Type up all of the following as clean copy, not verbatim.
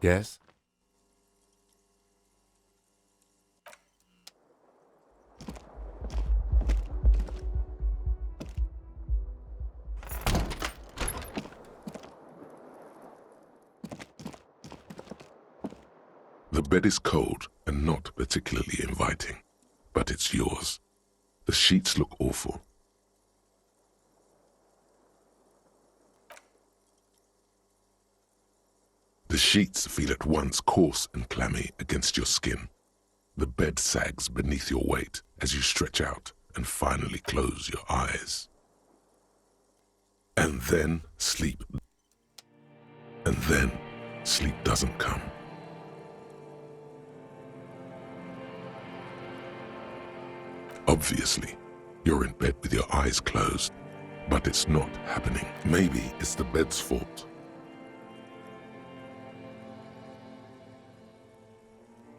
Yes? The bed is cold and not particularly inviting, but it's yours. The sheets look awful. The sheets feel at once coarse and clammy against your skin. The bed sags beneath your weight as you stretch out and finally close your eyes. And then sleep. And then sleep doesn't come. Obviously, you're in bed with your eyes closed, but it's not happening. Maybe it's the bed's fault.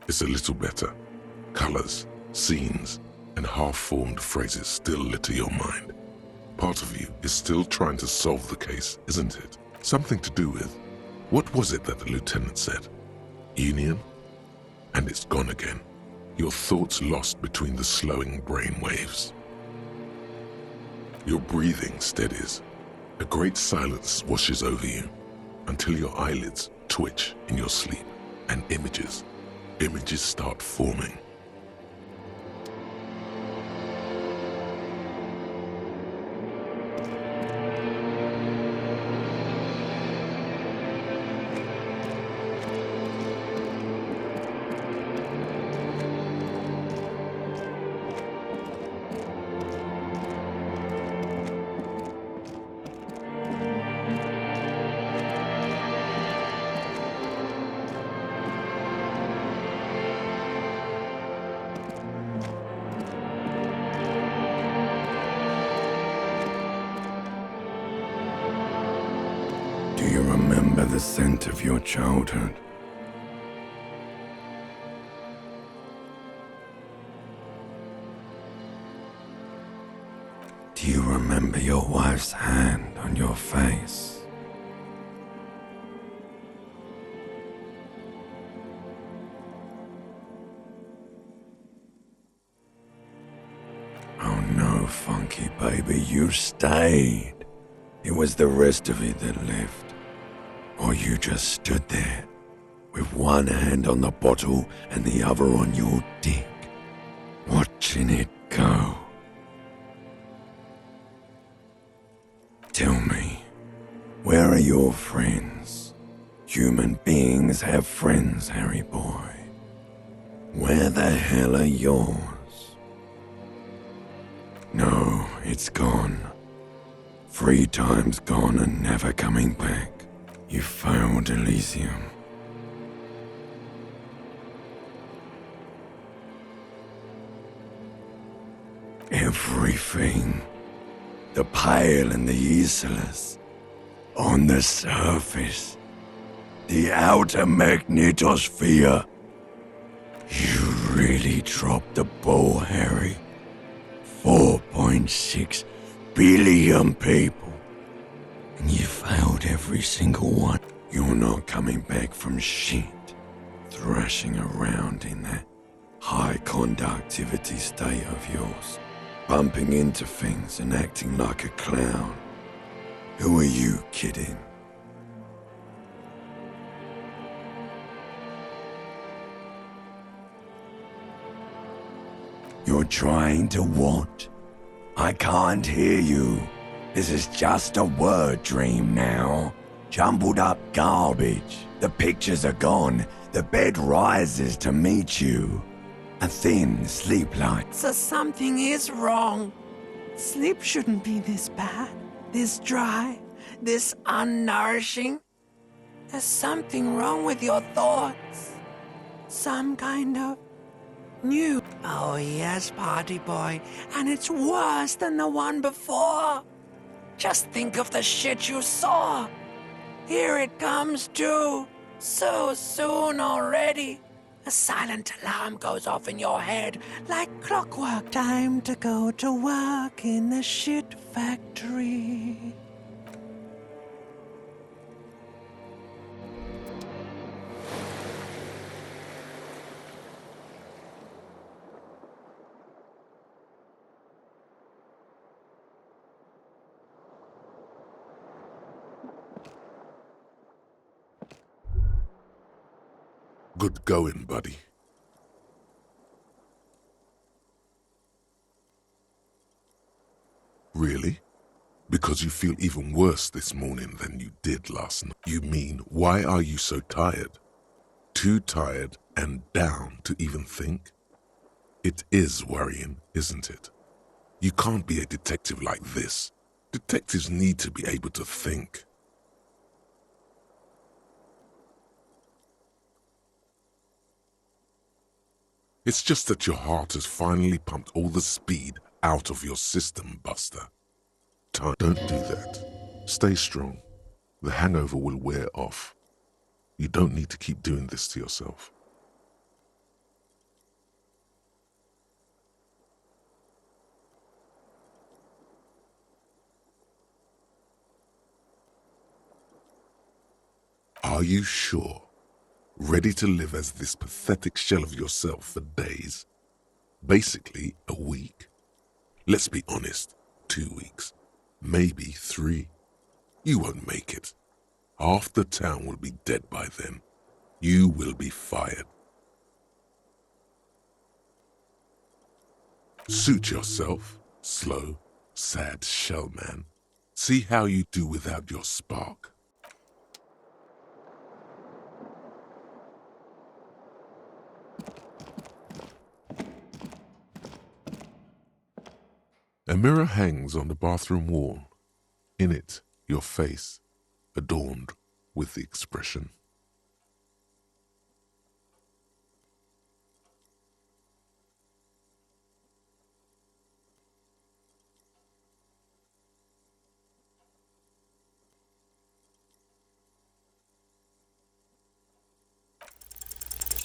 It's a little better. Colors, scenes, and half-formed phrases still litter your mind. Part of you is still trying to solve the case, isn't it? Something to do with, what was it that the lieutenant said? Union? And it's gone again. Your thoughts lost between the slowing brain waves. Your breathing steadies. A great silence washes over you until your eyelids twitch in your sleep and images start forming. Do you remember the scent of your childhood? Do you remember your wife's hand on your face? Oh no, Funky baby, you stayed. It was the rest of it that left. Or you just stood there, with one hand on the bottle and the other on your dick, watching it go. Tell me, where are your friends? Human beings have friends, Harry boy. Where the hell are yours? No, it's gone. 3 times gone and never coming back. You failed Elysium. Everything. The pale and the useless. On the surface. The outer magnetosphere. You really dropped the ball, Harry. 4.6 billion people. And you failed every single one. You're not coming back from shit. Thrashing around in that high conductivity state of yours. Bumping into things and acting like a clown. Who are you kidding? You're trying to what? I can't hear you. This is just a word dream now. Jumbled up garbage. The pictures are gone. The bed rises to meet you. A thin sleep light. So something is wrong. Sleep shouldn't be this bad, this dry, this unnourishing. There's something wrong with your thoughts. Some kind of new. Oh yes, party boy, and it's worse than the one before. Just think of the shit you saw. Here it comes too. So soon already. A silent alarm goes off in your head like clockwork. Time to go to work in the shit factory. Good going, buddy. Really? Because you feel even worse this morning than you did last night. You mean, why are you so tired? Too tired and down to even think? It is worrying, isn't it? You can't be a detective like this. Detectives need to be able to think. It's just that your heart has finally pumped all the speed out of your system, Buster. Don't do that. Stay strong. The hangover will wear off. You don't need to keep doing this to yourself. Are you sure? Ready to live as this pathetic shell of yourself for days? Basically, a week? Let's be honest, 2 weeks. Maybe 3. You won't make it. Half the town will be dead by then. You will be fired. Suit yourself, slow, sad shell man. See how you do without your spark. A mirror hangs on the bathroom wall. In it, your face, adorned with the expression.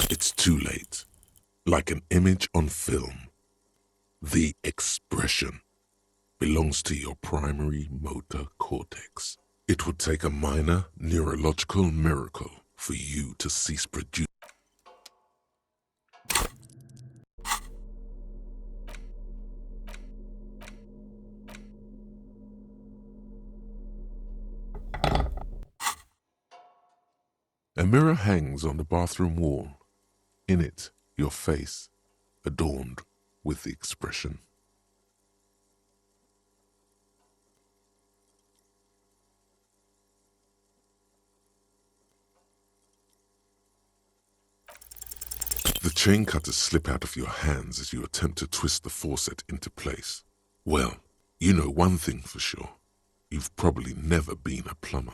It's too late. Like an image on film. The expression belongs to your primary motor cortex. It would take a minor neurological miracle for you to cease producing. A mirror hangs on the bathroom wall. In it, your face, adorned with the expression. The chain cutters slip out of your hands as you attempt to twist the faucet into place. Well, you know one thing for sure. You've probably never been a plumber.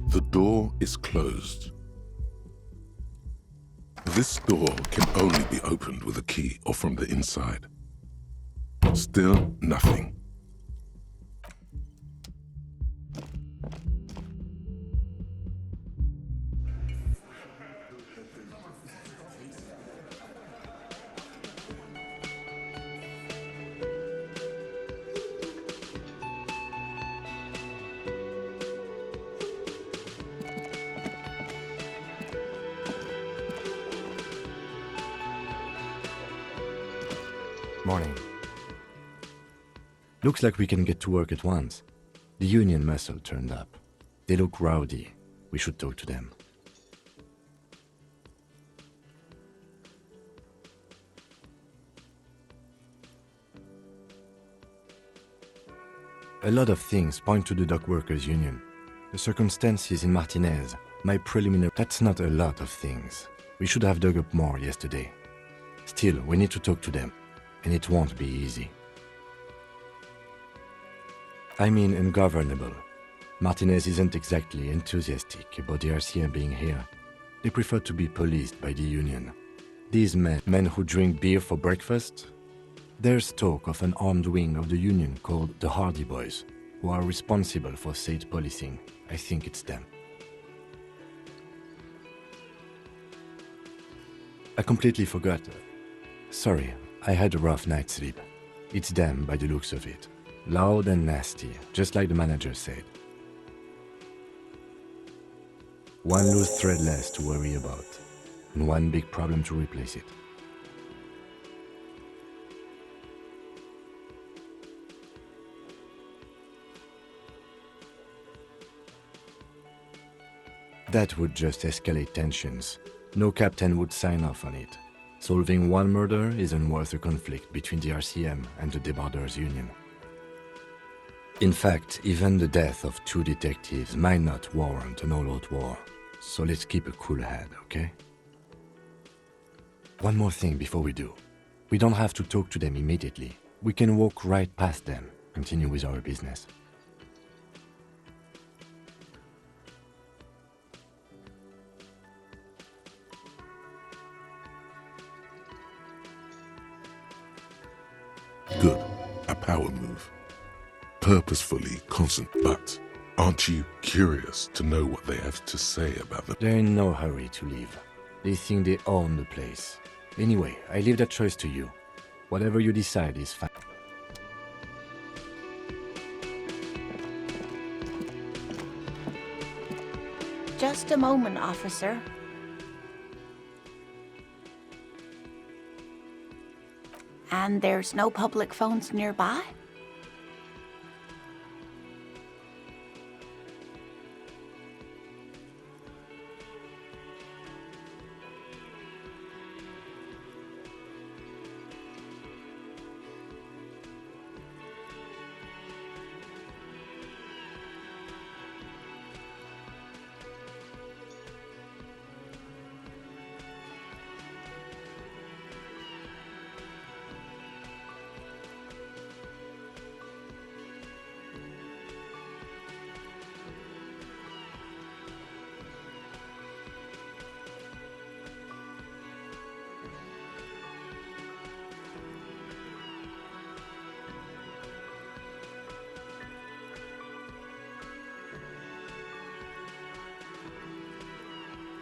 The door is closed. This door can only be opened with a key or from the inside. Still nothing. Morning. Looks like we can get to work at once. The union muscle turned up. They look rowdy. We should talk to them. A lot of things point to the dock workers' union. The circumstances in Martinez, my preliminary... That's not a lot of things. We should have dug up more yesterday. Still, we need to talk to them. And it won't be easy. I mean ungovernable. Martinez isn't exactly enthusiastic about the RCM being here. They prefer to be policed by the union. These men who drink beer for breakfast? There's talk of an armed wing of the union called the Hardy Boys, who are responsible for said policing. I think it's them. I completely forgot. Sorry, I had a rough night's sleep. It's them by the looks of it. Loud and nasty, just like the manager said. One loose thread less to worry about, and one big problem to replace it. That would just escalate tensions. No captain would sign off on it. Solving one murder isn't worth a conflict between the RCM and the Debarders Union. In fact, even the death of 2 detectives might not warrant an all-out war. So let's keep a cool head, okay? One more thing before we do. We don't have to talk to them immediately. We can walk right past them, continue with our business. Good. A power move. Purposefully constant, but aren't you curious to know what they have to say about them? They're in no hurry to leave. They think they own the place. Anyway, I leave that choice to you. Whatever you decide is fine. Just a moment, officer. And there's no public phones nearby?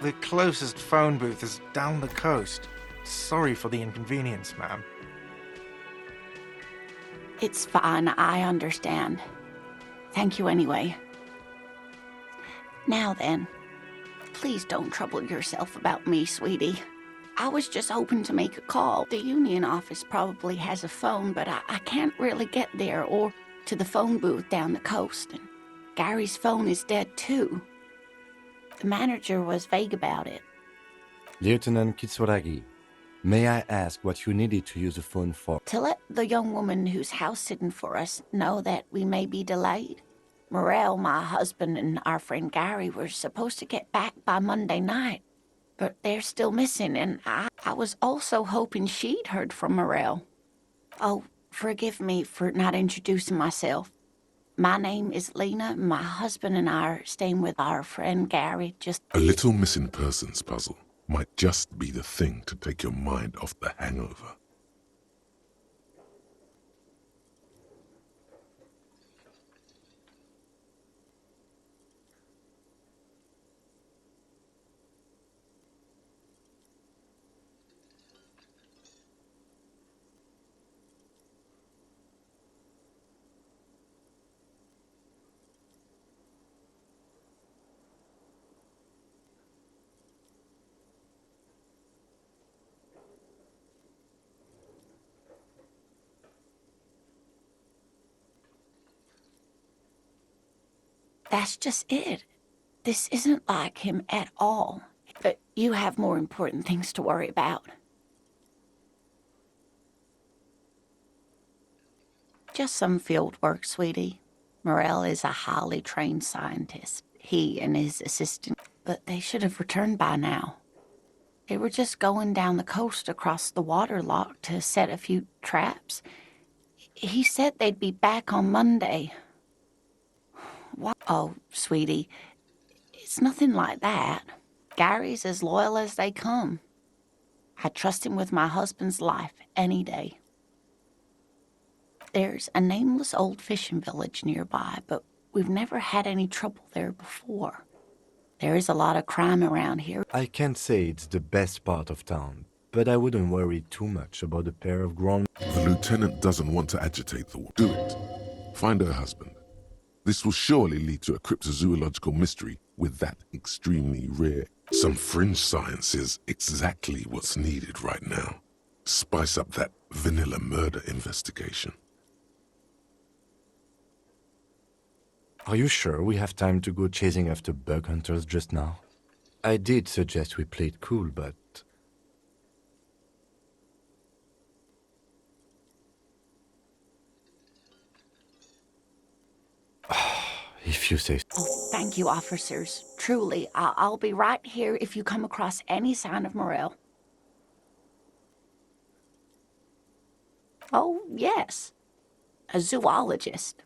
The closest phone booth is down the coast. Sorry for the inconvenience, ma'am. It's fine, I understand. Thank you anyway. Now then, please don't trouble yourself about me, sweetie. I was just hoping to make a call. The union office probably has a phone, but I can't really get there or to the phone booth down the coast. And Gary's phone is dead too. The manager was vague about it. Lieutenant Kitsuragi, may I ask what you needed to use the phone for? To let the young woman who's house-sitting for us know that we may be delayed. Morel, my husband, and our friend Gary were supposed to get back by Monday night, but they're still missing, and I was also hoping she'd heard from Morel. Oh, forgive me for not introducing myself. My name is Lena. My husband and I are staying with our friend Gary. A little missing persons puzzle might just be the thing to take your mind off the hangover. That's just it. This isn't like him at all. But you have more important things to worry about. Just some field work, sweetie. Morel is a highly trained scientist. He and his assistant, but they should have returned by now. They were just going down the coast across the water lock to set a few traps. He said they'd be back on Monday. What? Oh, sweetie, it's nothing like that. Gary's as loyal as they come. I'd trust him with my husband's life any day. There's a nameless old fishing village nearby, but we've never had any trouble there before. There is a lot of crime around here. I can't say it's the best part of town, but I wouldn't worry too much about a pair of grown... The lieutenant doesn't want to agitate the war. Do it. Find her husband. This will surely lead to a cryptozoological mystery with that extremely rare. Some fringe science is exactly what's needed right now. Spice up that vanilla murder investigation. Are you sure we have time to go chasing after bug hunters just now? I did suggest we play it cool, but... If you say so. Oh, thank you, officers. Truly, I'll be right here if you come across any sign of Morel. Oh, yes. A zoologist.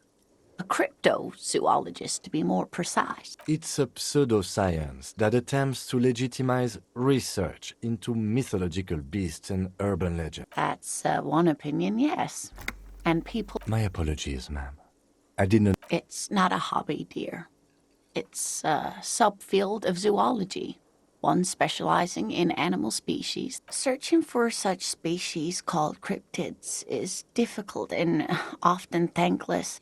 A cryptozoologist, to be more precise. It's a pseudoscience that attempts to legitimize research into mythological beasts and urban legends. That's one opinion, yes. And people... My apologies, ma'am. I didn't... It's not a hobby, dear. It's a subfield of zoology, one specializing in animal species. Searching for such species called cryptids is difficult and often thankless.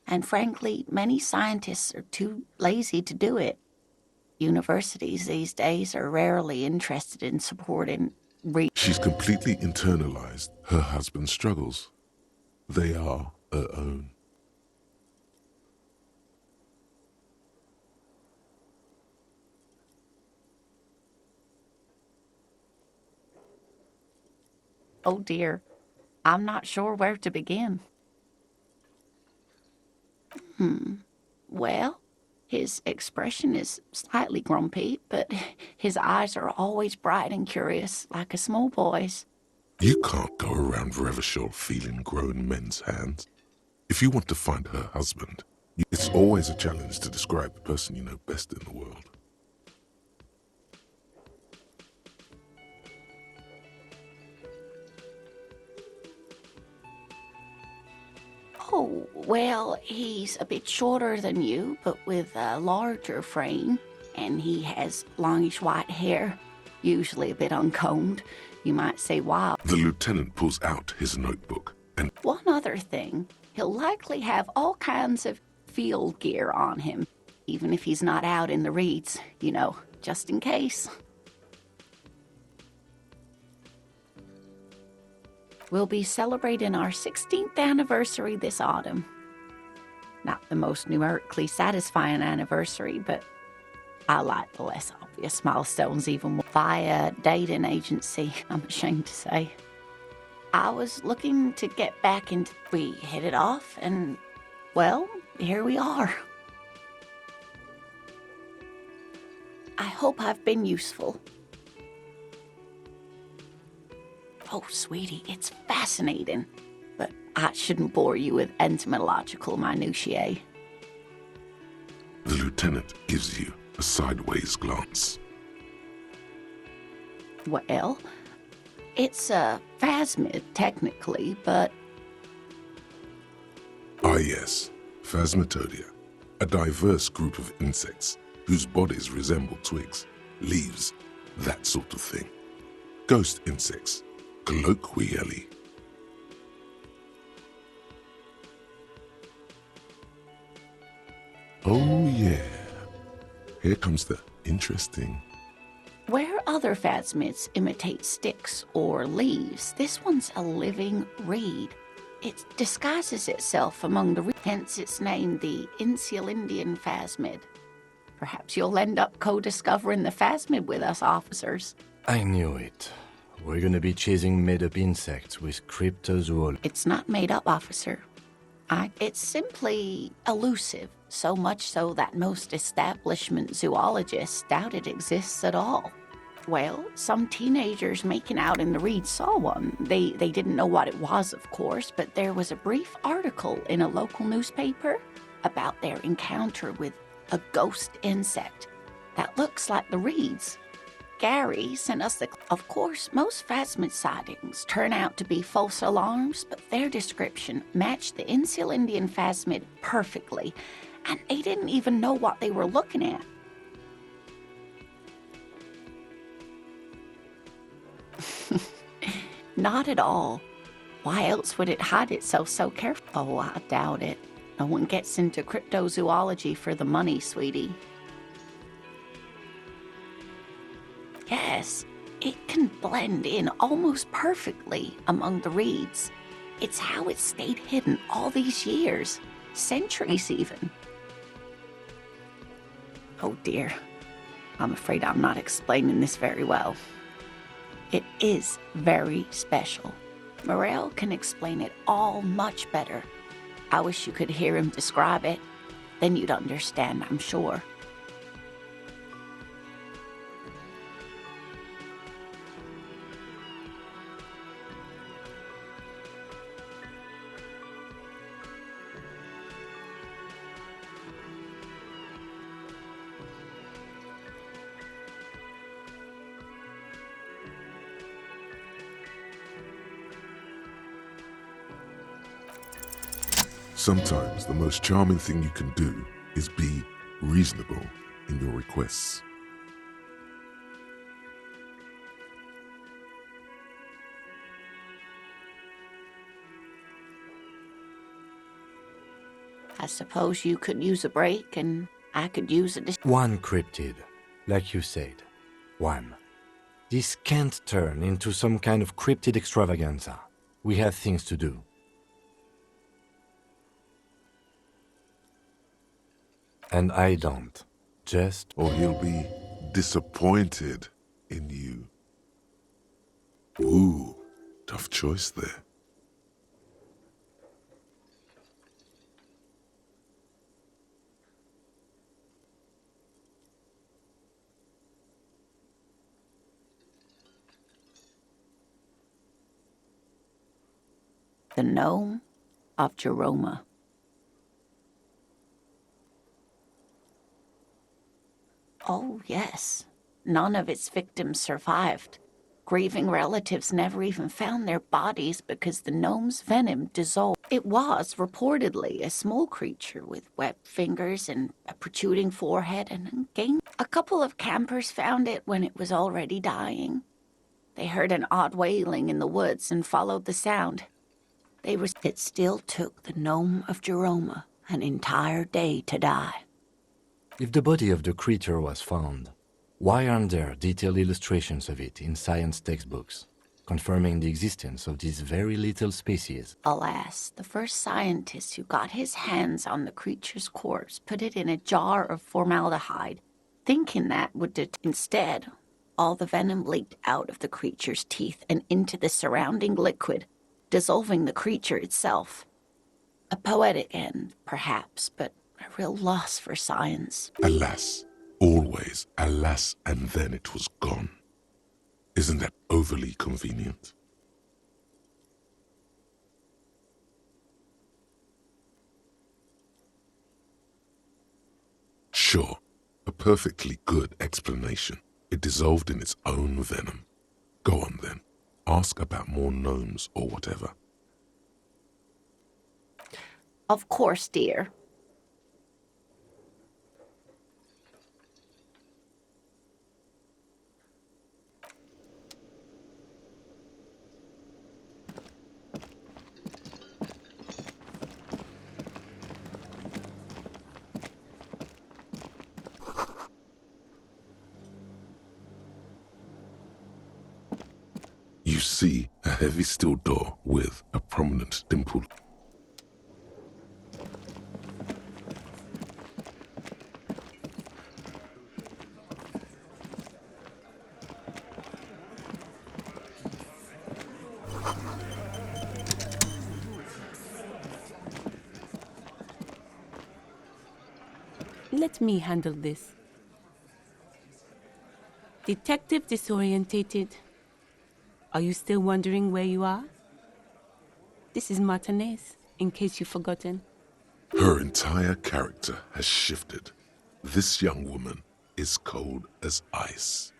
And frankly, many scientists are too lazy to do it. Universities these days are rarely interested in supporting She's completely internalized her husband's struggles. They are her own. Oh dear, I'm not sure where to begin. Well, his expression is slightly grumpy, but his eyes are always bright and curious, like a small boy's. You can't go around Revachol feeling grown men's hands. If you want to find her husband, it's always a challenge to describe the person you know best in the world. Oh, well, he's a bit shorter than you, but with a larger frame, and he has longish white hair, usually a bit uncombed. You might say wild. The lieutenant pulls out his notebook and... One other thing, he'll likely have all kinds of field gear on him, even if he's not out in the reeds, you know, just in case. We'll be celebrating our 16th anniversary this autumn. Not the most numerically satisfying anniversary, but I like the less obvious milestones even more. Via dating agency, I'm ashamed to say. I was looking to get back into... We hit it off, and, well, here we are. I hope I've been useful. Oh, sweetie, it's fascinating, but I shouldn't bore you with entomological minutiae. The lieutenant gives you a sideways glance. Well, it's a phasmid, technically, but... Ah yes, Phasmatodia, a diverse group of insects whose bodies resemble twigs, leaves, that sort of thing. Ghost insects, colloquially. Oh yeah, here comes the interesting. Where other phasmids imitate sticks or leaves, this one's a living reed. It disguises itself among the reeds, hence its name, the Insulindian phasmid. Perhaps you'll end up co-discovering the phasmid with us, officers. I knew it. We're gonna be chasing made-up insects with cryptozoology. It's not made up, officer. It's simply elusive, so much so that most establishment zoologists doubt it exists at all. Well, some teenagers making out in the reeds saw one. They didn't know what it was, of course, but there was a brief article in a local newspaper about their encounter with a ghost insect that looks like the reeds, Gary sent us the... Of course, most phasmid sightings turn out to be false alarms, but their description matched the Insul Indian phasmid perfectly, and they didn't even know what they were looking at. Not at all. Why else would it hide itself so carefully? Oh, I doubt it. No one gets into cryptozoology for the money, sweetie. Yes, it can blend in almost perfectly among the reeds. It's how it stayed hidden all these years, centuries even. Oh dear, I'm afraid I'm not explaining this very well. It is very special. Morel can explain it all much better. I wish you could hear him describe it. Then you'd understand, I'm sure. Sometimes the most charming thing you can do is be reasonable in your requests. I suppose you could use a break and I could use a... One cryptid, like you said. One. This can't turn into some kind of cryptid extravaganza. We have things to do. And I don't. Just... Or he'll be disappointed in you. Ooh, tough choice there. The gnome of Jeroma. Oh, yes. None of its victims survived. Grieving relatives never even found their bodies because the gnome's venom dissolved. It was reportedly a small creature with webbed fingers and a protruding forehead and a couple of campers found it when it was already dying. They heard an odd wailing in the woods and followed the sound. It still took the gnome of Jeroma an entire day to die. If the body of the creature was found, why aren't there detailed illustrations of it in science textbooks, confirming the existence of this very little species? Alas, the first scientist who got his hands on the creature's corpse put it in a jar of formaldehyde, thinking that would instead, all the venom leaked out of the creature's teeth and into the surrounding liquid, dissolving the creature itself. A poetic end, perhaps, but a real loss for science. Alas, always alas, and then it was gone. Isn't that overly convenient? Sure, a perfectly good explanation. It dissolved in its own venom. Go on then. Ask about more gnomes or whatever. Of course, dear. You see a heavy steel door with a prominent dimple. Let me handle this. Detective disorientated. Are you still wondering where you are? This is Martinez, in case you've forgotten. Her entire character has shifted. This young woman is cold as ice.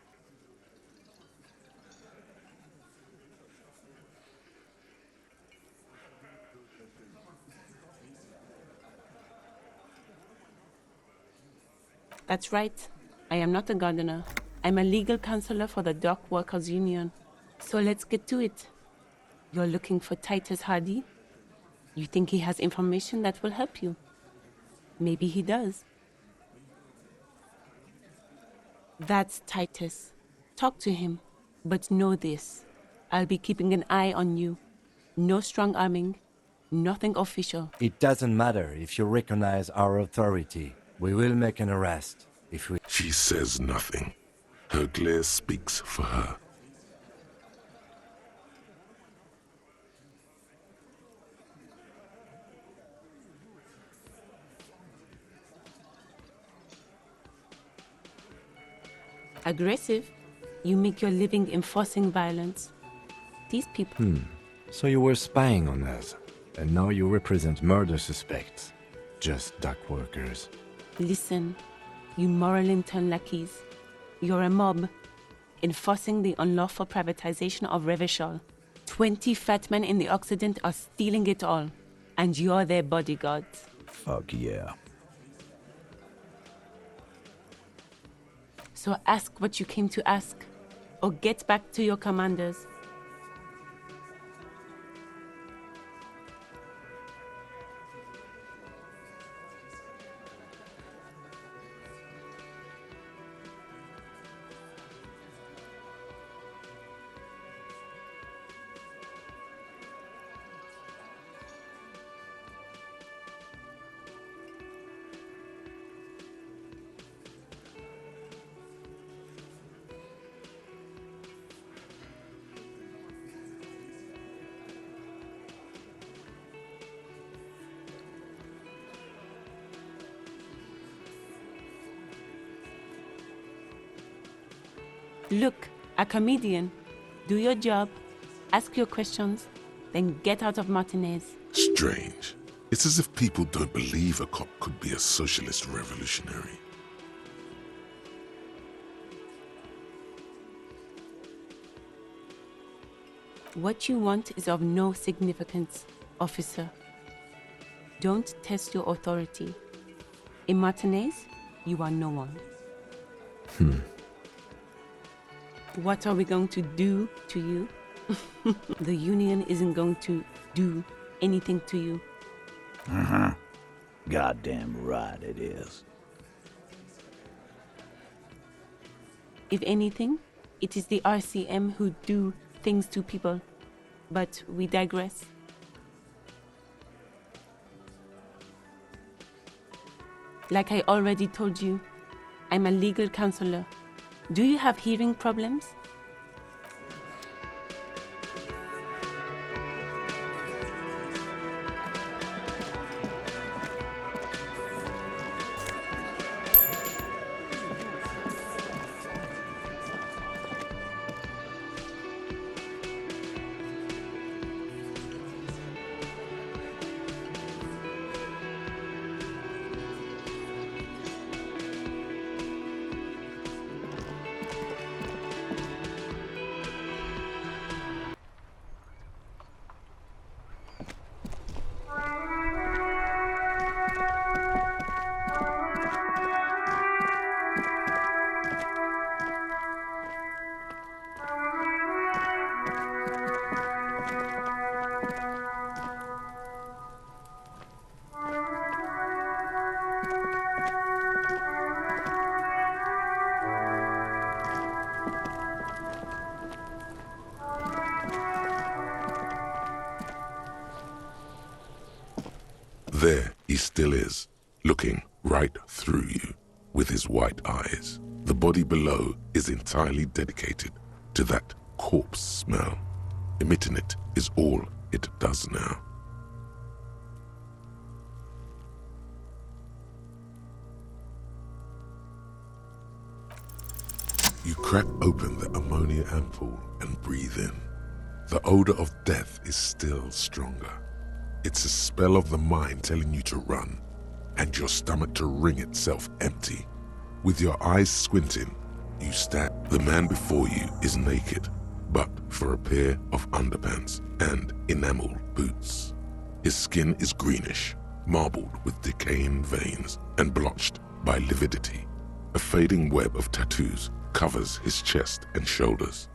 That's right. I am not a gardener. I'm a legal counselor for the Dock Workers Union. So let's get to it. You're looking for Titus Hardy? You think he has information that will help you? Maybe he does. That's Titus. Talk to him. But know this. I'll be keeping an eye on you. No strong arming. Nothing official. It doesn't matter if you recognize our authority. We will make an arrest if we... She says nothing. Her glare speaks for her. Aggressive? You make your living enforcing violence. These people... So you were spying on us, and now you represent murder suspects. Just dock workers. Listen, you moral intern lackeys. You're a mob, enforcing the unlawful privatization of Revachol. 20 fat men in the Occident are stealing it all, and you're their bodyguards. Fuck yeah. So ask what you came to ask, or get back to your commanders. Look, a comedian. Do your job, ask your questions, then get out of Martinez. Strange. It's as if people don't believe a cop could be a socialist revolutionary. What you want is of no significance, officer. Don't test your authority. In Martinez, you are no one. What are we going to do to you? The union isn't going to do anything to you. Goddamn right it is. If anything, it is the RCM who do things to people. But we digress. Like I already told you, I'm a legal counselor. Do you have hearing problems? There he still is, looking right through you with his white eyes. The body below is entirely dedicated to that corpse smell. Emitting it is all it does now. You crack open the ammonia ampoule and breathe in. The odor of death is still stronger. It's a spell of the mind telling you to run, and your stomach to wring itself empty. With your eyes squinting, you stand. The man before you is naked, but for a pair of underpants and enamel boots. His skin is greenish, marbled with decaying veins and blotched by lividity. A fading web of tattoos covers his chest and shoulders.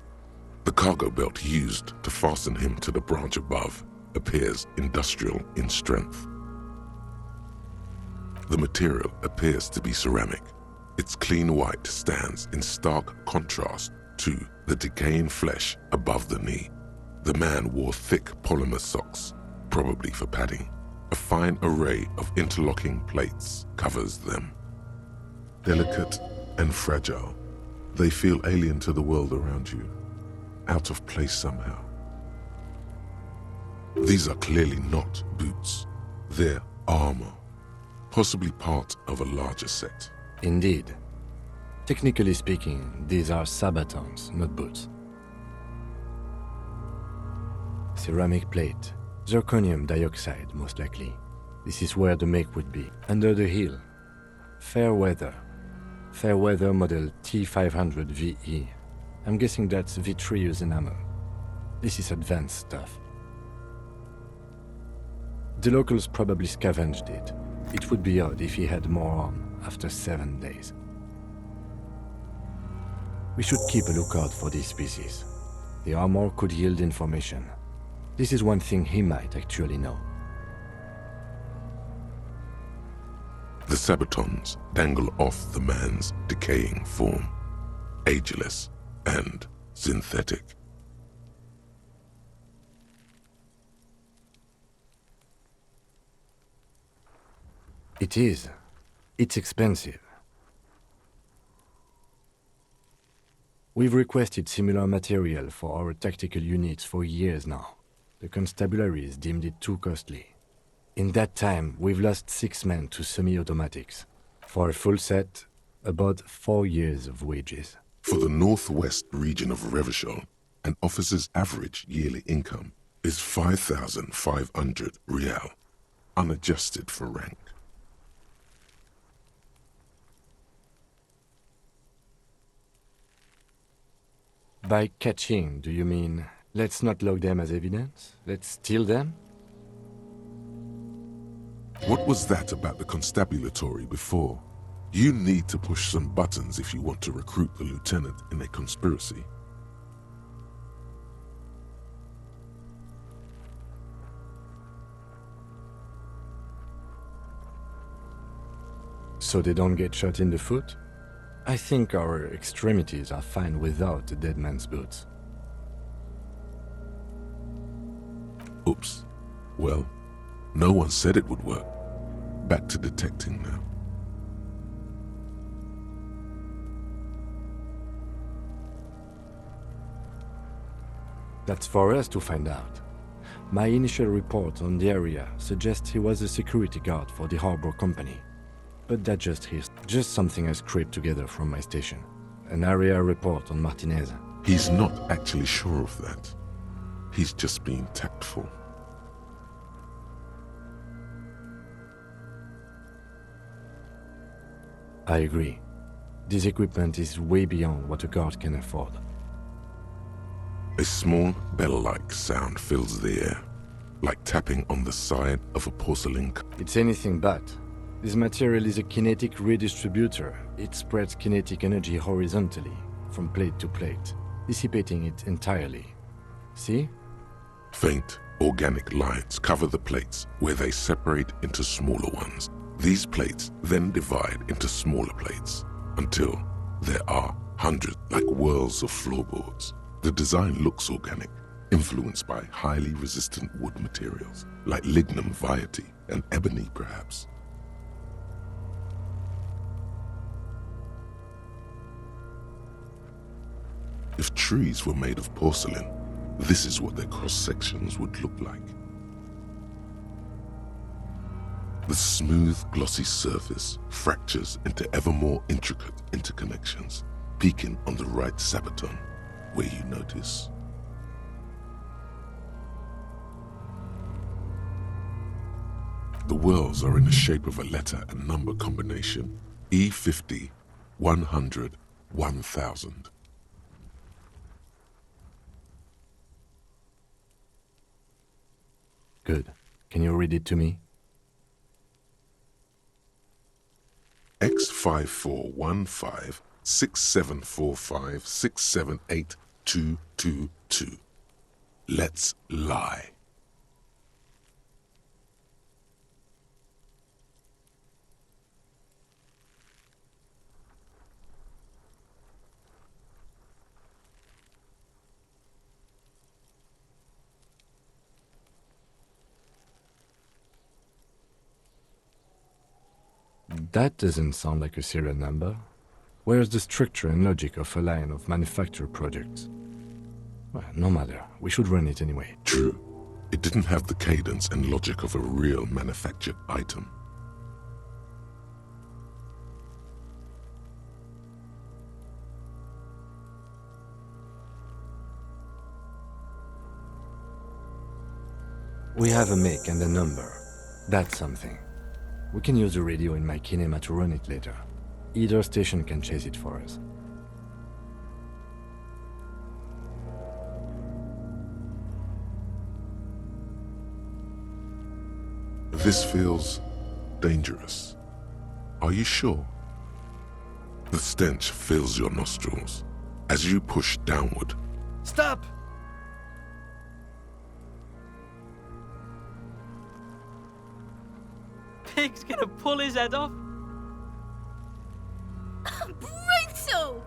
The cargo belt used to fasten him to the branch above appears industrial in strength. The material appears to be ceramic. Its clean white stands in stark contrast to the decaying flesh above the knee. The man wore thick polymer socks, probably for padding. A fine array of interlocking plates covers them. Delicate and fragile, they feel alien to the world around you, out of place somehow. These are clearly not boots. They're armor, possibly part of a larger set. Indeed. Technically speaking, these are sabatons, not boots. Ceramic plate. Zirconium dioxide, most likely. This is where the make would be. Under the heel. Fair weather. Fair weather model T500 VE. I'm guessing that's vitreous enamel. This is advanced stuff. The locals probably scavenged it. It would be odd if he had more on after 7 days. We should keep a lookout for these species. The armor could yield information. This is one thing he might actually know. The sabatons dangle off the man's decaying form, ageless and synthetic. It is. It's expensive. We've requested similar material for our tactical units for years now. The constabularies deemed it too costly. In that time, we've lost 6 men to semi-automatics. For a full set, about 4 years of wages. For the northwest region of Revachol, an officer's average yearly income is 5,500 rial, unadjusted for rank. By catching, do you mean, let's not log them as evidence? Let's steal them? What was that about the constabulatory before? You need to push some buttons if you want to recruit the lieutenant in a conspiracy. So they don't get shot in the foot? I think our extremities are fine without a dead man's boots. Oops. Well, no one said it would work. Back to detecting now. That's for us to find out. My initial report on the area suggests he was a security guard for the harbor company. But that's just something I scraped together from my station. An area report on Martinez. He's not actually sure of that. He's just being tactful. I agree. This equipment is way beyond what a guard can afford. A small bell-like sound fills the air, like tapping on the side of a porcelain cup. It's anything but. This material is a kinetic redistributor. It spreads kinetic energy horizontally, from plate to plate, dissipating it entirely. See? Faint, organic lines cover the plates where they separate into smaller ones. These plates then divide into smaller plates until there are hundreds, like whirls of floorboards. The design looks organic, influenced by highly resistant wood materials, like lignum vitae and ebony perhaps. If trees were made of porcelain, this is what their cross-sections would look like. The smooth, glossy surface fractures into ever more intricate interconnections, peaking on the right sabaton, where you notice. The whirls are in the shape of a letter and number combination, E50, 100, 1000. Good. Can you read it to me? X54156745678222. Let's lie. That doesn't sound like a serial number. Where's the structure and logic of a line of manufactured products? Well, no matter. We should run it anyway. True. It didn't have the cadence and logic of a real manufactured item. We have a make and a number. That's something. We can use the radio in my kinema to run it later. Either station can chase it for us. This feels dangerous. Are you sure? The stench fills your nostrils as you push downward. Stop! Pig's gonna pull his head off. Brutal!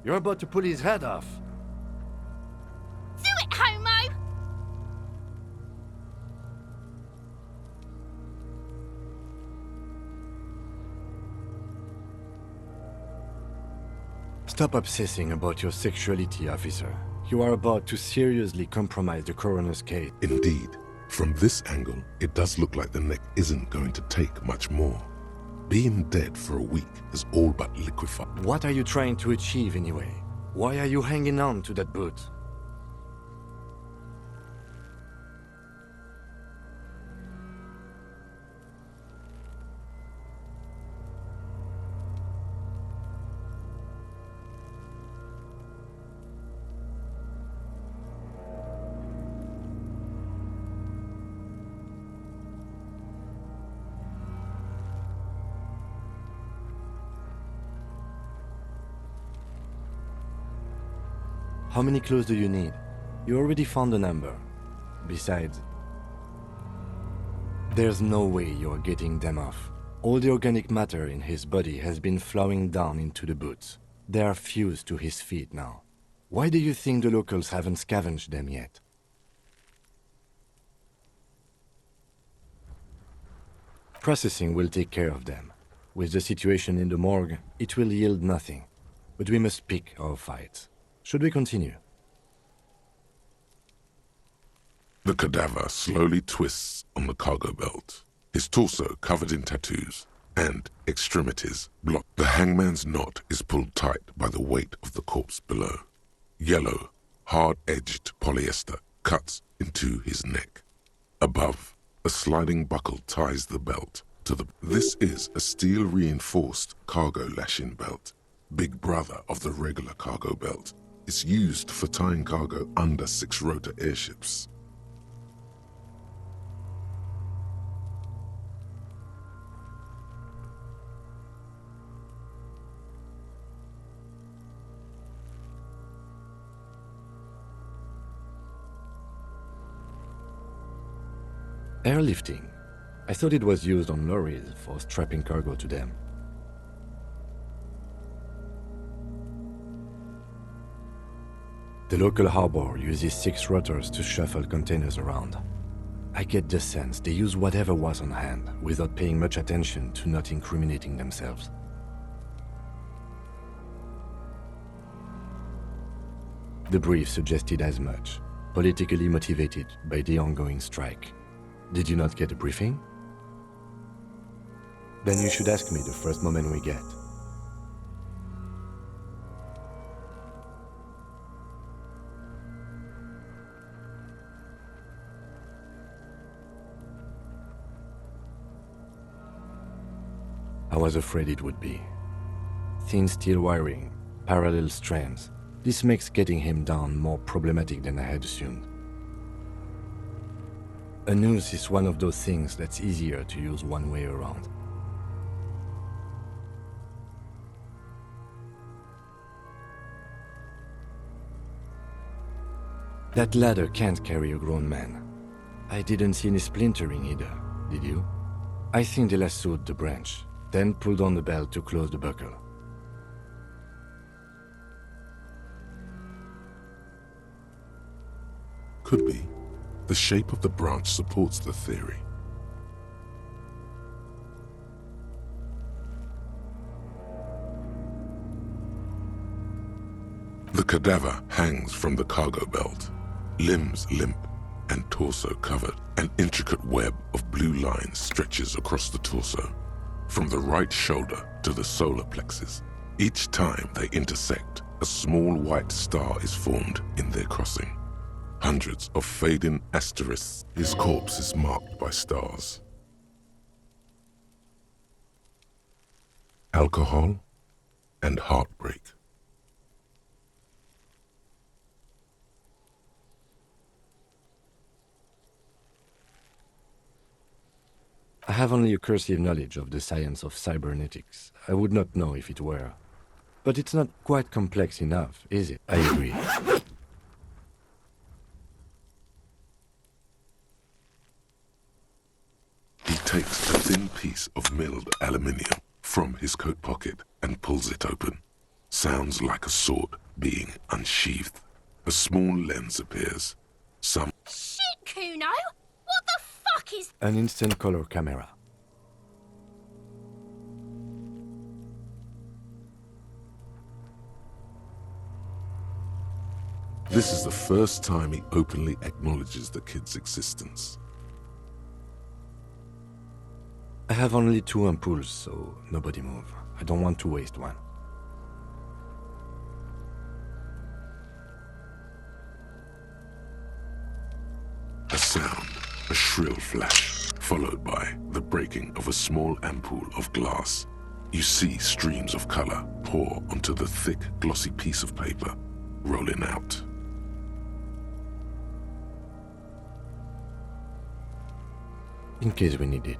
You're about to pull his head off. Do it, Homo! Stop obsessing about your sexuality, officer. You are about to seriously compromise the coroner's case. Indeed, from this angle, it does look like the neck isn't going to take much more. Being dead for a week is all but liquefied. What are you trying to achieve anyway? Why are you hanging on to that boot? How many clues do you need? You already found a number. Besides, there's no way you're getting them off. All the organic matter in his body has been flowing down into the boots. They are fused to his feet now. Why do you think the locals haven't scavenged them yet? Processing will take care of them. With the situation in the morgue, it will yield nothing. But we must pick our fights. Should we continue? The cadaver slowly twists on the cargo belt, his torso covered in tattoos and extremities blocked. The hangman's knot is pulled tight by the weight of the corpse below. Yellow, hard-edged polyester cuts into his neck. Above, a sliding buckle ties the belt to the... This is a steel-reinforced cargo lashing belt, big brother of the regular cargo belt. It's used for tying cargo under six-rotor airships. Airlifting. I thought it was used on lorries for strapping cargo to them. The local harbor uses 6 rotors to shuffle containers around. I get the sense they use whatever was on hand without paying much attention to not incriminating themselves. The brief suggested as much, politically motivated by the ongoing strike. Did you not get a briefing? Then you should ask me the first moment we get. I was afraid it would be. Thin steel wiring, parallel strands. This makes getting him down more problematic than I had assumed. A noose is one of those things that's easier to use one way around. That ladder can't carry a grown man. I didn't see any splintering either, did you? I think they lassoed the branch, then pulled on the belt to close the buckle. Could be. The shape of the branch supports the theory. The cadaver hangs from the cargo belt, limbs limp and torso covered. An intricate web of blue lines stretches across the torso, from the right shoulder to the solar plexus. Each time they intersect, a small white star is formed in their crossing. Hundreds of fading asterisks. His corpse is marked by stars. Alcohol and heartbreak. I have only a cursive knowledge of the science of cybernetics. I would not know if it were. But it's not quite complex enough, is it? I agree. He takes a thin piece of milled aluminium from his coat pocket and pulls it open. Sounds like a sword being unsheathed. A small lens appears. Some Shit, Kuno! What the fuck is... An instant color camera. This is the first time he openly acknowledges the kid's existence. I have only 2 ampoules, so nobody move. I don't want to waste one. A sound, a shrill flash, followed by the breaking of a small ampoule of glass. You see streams of color pour onto the thick, glossy piece of paper, rolling out. In case we need it.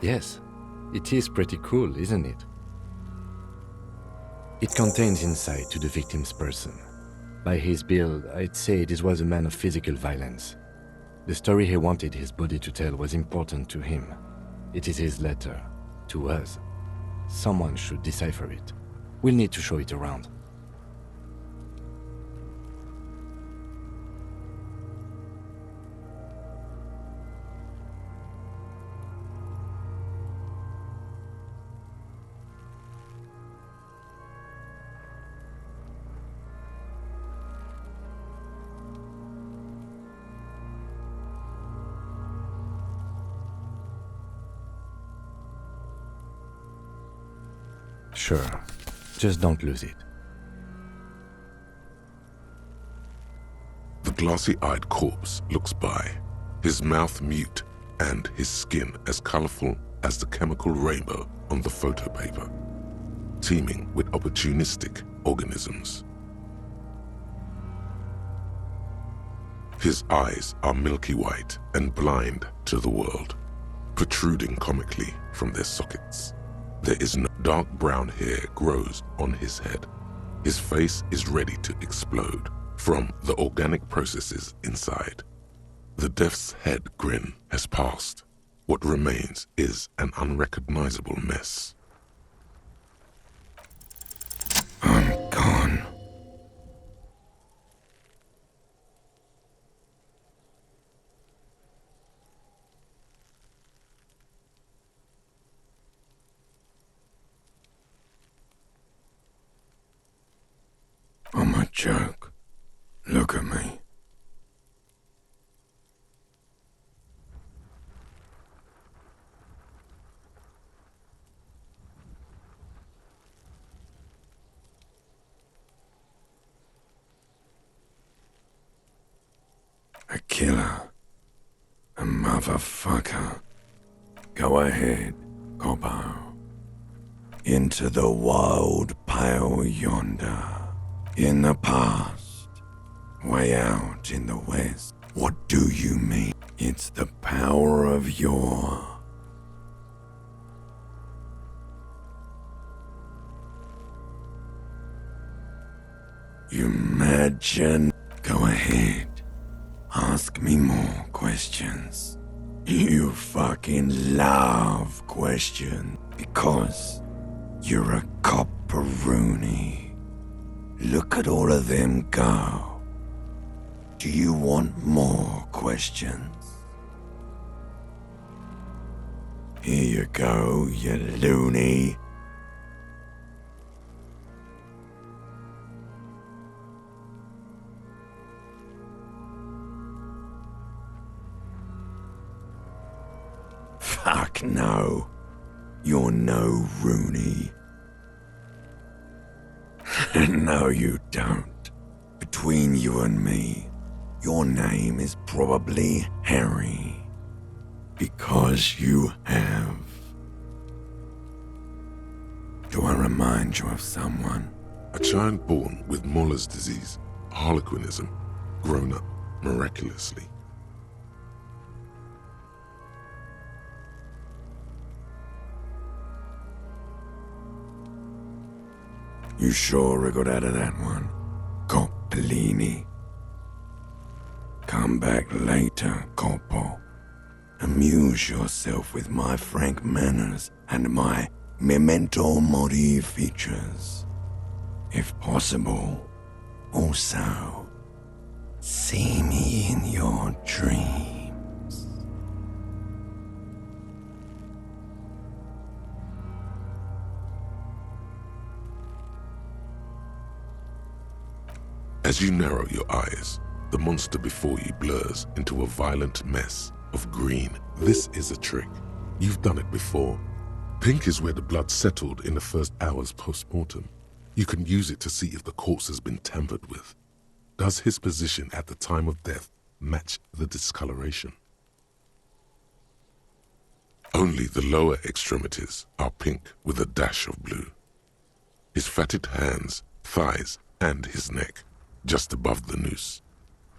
Yes, it is pretty cool, isn't it? It contains insight to the victim's person. By his build, I'd say this was a man of physical violence. The story he wanted his body to tell was important to him. It is his letter, to us. Someone should decipher it. We'll need to show it around. Sure, just don't lose it. The glassy-eyed corpse looks by, his mouth mute and his skin as colorful as the chemical rainbow on the photo paper, teeming with opportunistic organisms. His eyes are milky white and blind to the world, protruding comically from their sockets. There is no dark brown hair grows on his head. His face is ready to explode from the organic processes inside. The death's head grin has passed. What remains is an unrecognizable mess. I'm gone. I'm a joke. Look at me. A killer. A motherfucker. Go ahead, Gobbo. Into the wild pale yonder. In the past. Way out in the west. What do you mean? It's the power of your... Imagine. Go ahead. Ask me more questions. You fucking love questions. Because you're a copperoonie. Look at all of them go. Do you want more questions? Here you go, you loony. Fuck no. You're no Rooney. No, you don't. Between you and me, your name is probably Harry. Because you have. Do I remind you of someone? A child born with Muller's disease, harlequinism, grown up miraculously. You sure I got out of that one, Coppellini. Come back later, Coppo. Amuse yourself with my frank manners and my memento mori features. If possible, also, see me in your dreams. As you narrow your eyes, the monster before you blurs into a violent mess of green. This is a trick. You've done it before. Pink is where the blood settled in the first hours post-mortem. You can use it to see if the corpse has been tampered with. Does his position at the time of death match the discoloration? Only the lower extremities are pink with a dash of blue. His fatted hands, thighs, and his neck, just above the noose.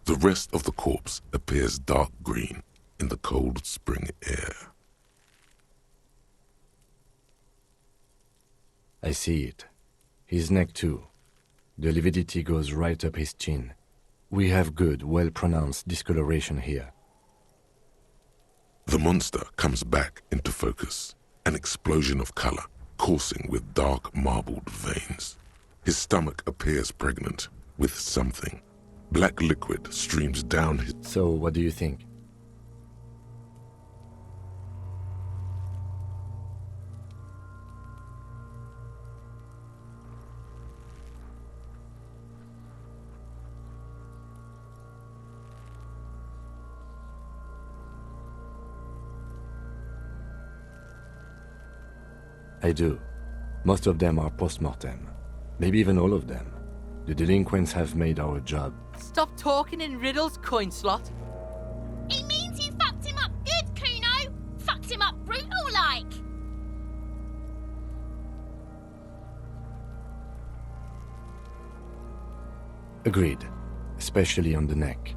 The rest of the corpse appears dark green in the cold spring air. I see it. His neck too. The lividity goes right up his chin. We have good, well-pronounced discoloration here. The monster comes back into focus, an explosion of color, coursing with dark marbled veins. His stomach appears pregnant with something. Black liquid streams down his... So, what do you think? I do. Most of them are post-mortem. Maybe even all of them. The delinquents have made our job. Stop talking in riddles, coin slot. He means you fucked him up good, Kuno. Fucked him up brutal-like. Agreed. Especially on the neck.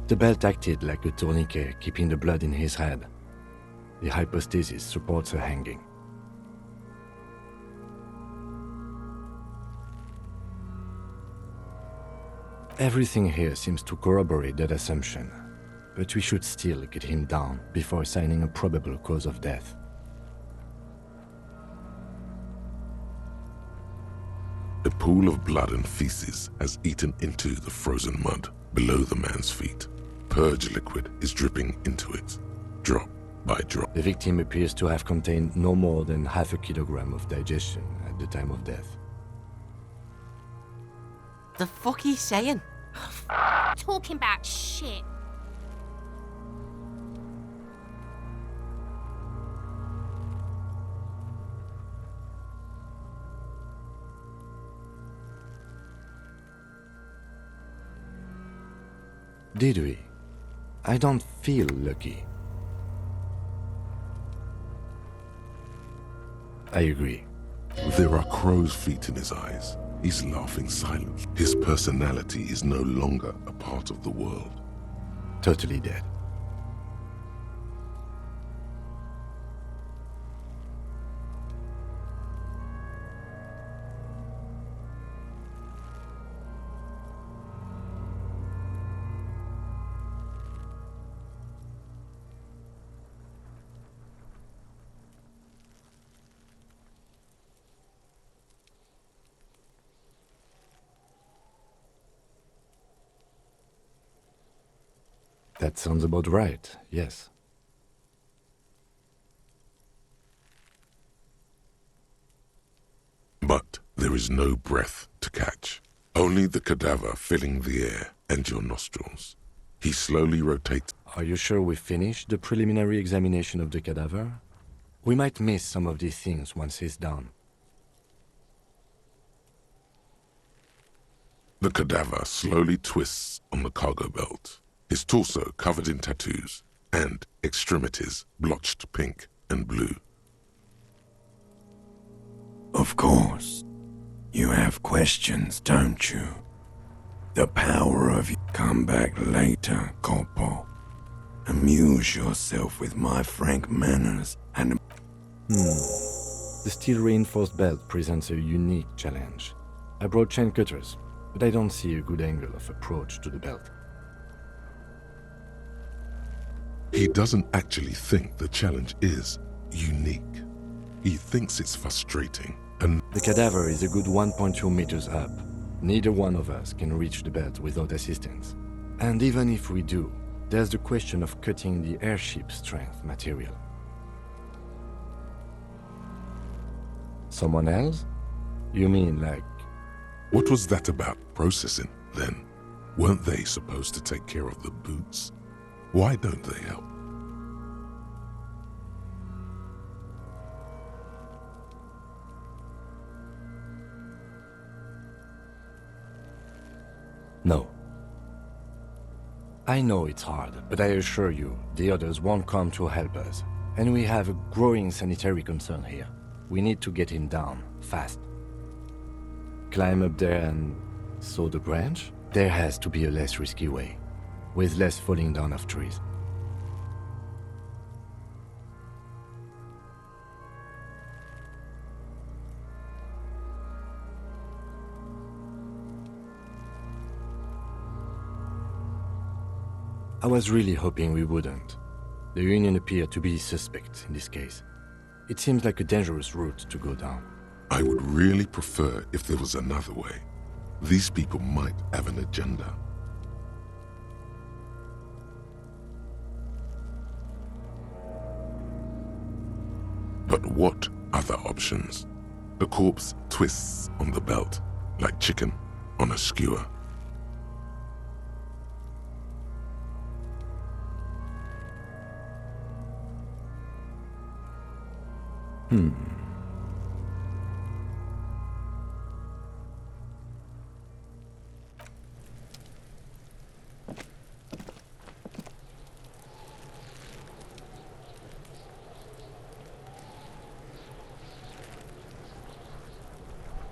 The belt acted like a tourniquet, keeping the blood in his head. The hypostasis supports her hanging. Everything here seems to corroborate that assumption, but we should still get him down before assigning a probable cause of death. A pool of blood and feces has eaten into the frozen mud below the man's feet. Purge liquid is dripping into it, drop by drop. The victim appears to have contained no more than half a kilogram of digestion at the time of death. The fuck he's saying? Talking about shit. Did we? I don't feel lucky. I agree. There are crow's feet in his eyes. He's laughing silently. His personality is no longer a part of the world. Totally dead. That sounds about right, yes. But there is no breath to catch. Only the cadaver filling the air and your nostrils. He slowly rotates. Are you sure we finished the preliminary examination of the cadaver? We might miss some of these things once it's done. The cadaver slowly twists on the cargo belt, his torso covered in tattoos, and extremities blotched pink and blue. Of course. You have questions, don't you? The power of you. Come back later, Corpo. Amuse yourself with my frank manners and... The steel-reinforced belt presents a unique challenge. I brought chain cutters, but I don't see a good angle of approach to the belt. He doesn't actually think the challenge is unique. He thinks it's frustrating and The cadaver is a good 1.2 meters up. Neither one of us can reach the belt without assistance. And even if we do, there's the question of cutting the airship strength material. Someone else? You mean like... what was that about processing then? Weren't they supposed to take care of the boots? Why don't they help? No. I know it's hard, but I assure you, the others won't come to help us. And we have a growing sanitary concern here. We need to get him down, fast. Climb up there and saw the branch? There has to be a less risky way, with less falling down of trees. I was really hoping we wouldn't. The Union appeared to be suspect in this case. It seems like a dangerous route to go down. I would really prefer if there was another way. These people might have an agenda. But what other options? The corpse twists on the belt, like chicken on a skewer.